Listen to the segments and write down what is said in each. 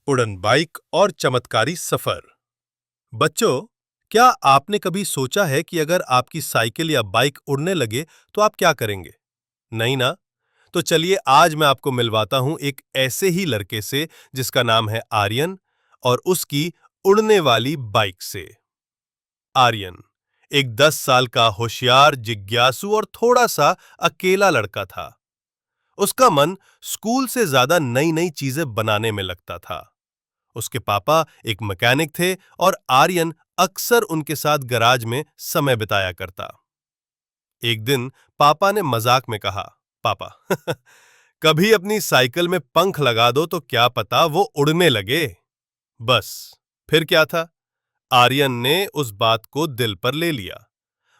उड़न बाइक और चमत्कारी सफर। बच्चों, क्या आपने कभी सोचा है कि अगर आपकी साइकिल या बाइक उड़ने लगे तो आप क्या करेंगे? नहीं ना? तो चलिए आज मैं आपको मिलवाता हूं एक ऐसे ही लड़के से जिसका नाम है आर्यन और उसकी उड़ने वाली बाइक से। आर्यन एक 10 साल का होशियार, जिज्ञासु और थोड़ा सा अकेला लड़का था। उसका मन स्कूल से ज्यादा नई नई चीजें बनाने में लगता था। उसके पापा एक मैकेनिक थे और आर्यन अक्सर उनके साथ गैराज में समय बिताया करता। एक दिन पापा ने मजाक में कहा, पापा कभी अपनी साइकिल में पंख लगा दो तो क्या पता वो उड़ने लगे। बस फिर क्या था, आर्यन ने उस बात को दिल पर ले लिया।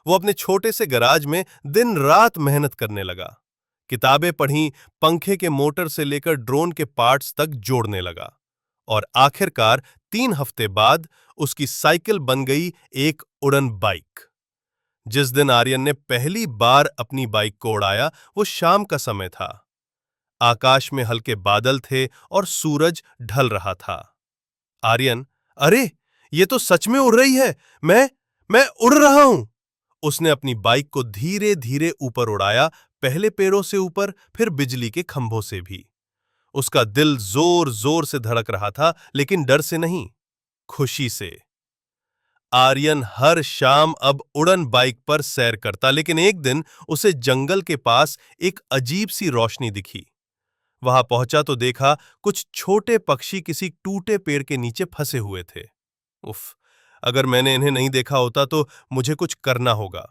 वो अपने छोटे से गैराज में दिन रात मेहनत करने लगा। किताबें पढ़ी, पंखे के मोटर से लेकर ड्रोन के पार्ट्स तक जोड़ने लगा और आखिरकार 3 हफ्ते बाद उसकी साइकिल बन गई एक उड़न बाइक। जिस दिन आर्यन ने पहली बार अपनी बाइक को उड़ाया वो शाम का समय था। आकाश में हल्के बादल थे और सूरज ढल रहा था। आर्यन, अरे ये तो सच में उड़ रही है। मैं उड़ रहा हूं। उसने अपनी बाइक को धीरे धीरे ऊपर उड़ाया, पहले पैरों से ऊपर, फिर बिजली के खंभों से भी। उसका दिल जोर जोर से धड़क रहा था, लेकिन डर से नहीं, खुशी से। आर्यन हर शाम अब उड़न बाइक पर सैर करता, लेकिन एक दिन उसे जंगल के पास एक अजीब सी रोशनी दिखी। वहां पहुंचा तो देखा कुछ छोटे पक्षी किसी टूटे पेड़ के नीचे फंसे हुए थे। उफ, अगर मैंने इन्हें नहीं देखा होता तो मुझे कुछ करना होगा।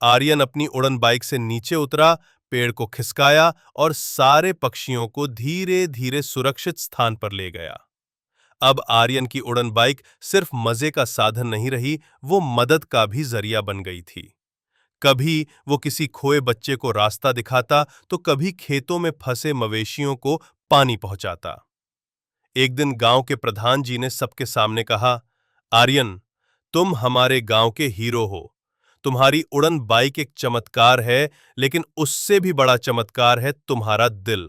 आर्यन अपनी उड़न बाइक से नीचे उतरा, पेड़ को खिसकाया और सारे पक्षियों को धीरे धीरे सुरक्षित स्थान पर ले गया। अब आर्यन की उड़न बाइक सिर्फ मजे का साधन नहीं रही, वो मदद का भी जरिया बन गई थी। कभी वो किसी खोए बच्चे को रास्ता दिखाता तो कभी खेतों में फंसे मवेशियों को पानी पहुंचाता। एक दिन गांव के प्रधान जी ने सबके सामने कहा, आर्यन, तुम हमारे गांव के हीरो हो। तुम्हारी उड़न बाइक एक चमत्कार है, लेकिन उससे भी बड़ा चमत्कार है तुम्हारा दिल।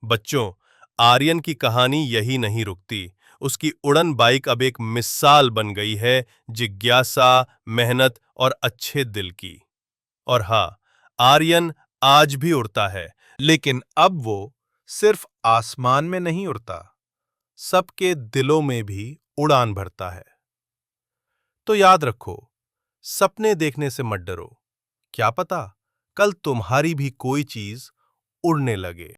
बच्चों, आर्यन की कहानी यही नहीं रुकती। उसकी उड़न बाइक अब एक मिसाल बन गई है जिज्ञासा, मेहनत और अच्छे दिल की। और हाँ, आर्यन आज भी उड़ता है, लेकिन अब वो सिर्फ आसमान में नहीं उड़ता, सबके दिलों में भी उड़ान भरता है। तो याद रखो, सपने देखने से मत डरो। क्या पता कल तुम्हारी भी कोई चीज उड़ने लगे।